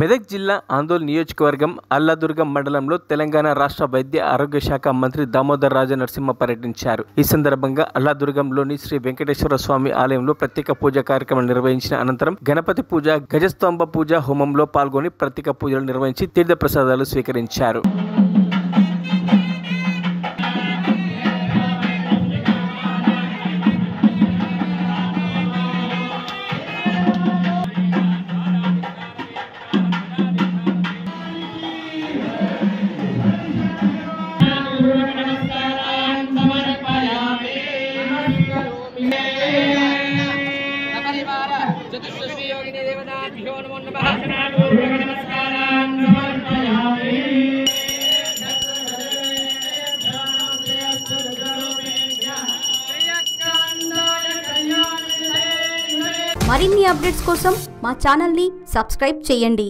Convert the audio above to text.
మెదక్ జిల్లా ఆందోళన నియోజకవర్గం అల్లాదుర్గం మండలంలో తెలంగాణ రాష్ట్ర వైద్య ఆరోగ్య శాఖ మంత్రి దామోదర్ రాజనరసింహ పర్యటించారు. ఈ సందర్భంగా అల్లాదుర్గంలోని శ్రీ వెంకటేశ్వర స్వామి ఆలయంలో ప్రత్యేక పూజా కార్యక్రమం నిర్వహించిన అనంతరం గణపతి పూజ, గజస్తంభ పూజ హోమంలో పాల్గొని ప్రత్యేక పూజలు నిర్వహించి తీర్థ ప్రసాదాలు స్వీకరించారు. మరిన్ని అప్డేట్స్ కోసం మా ఛానల్ని సబ్స్క్రైబ్ చేయండి.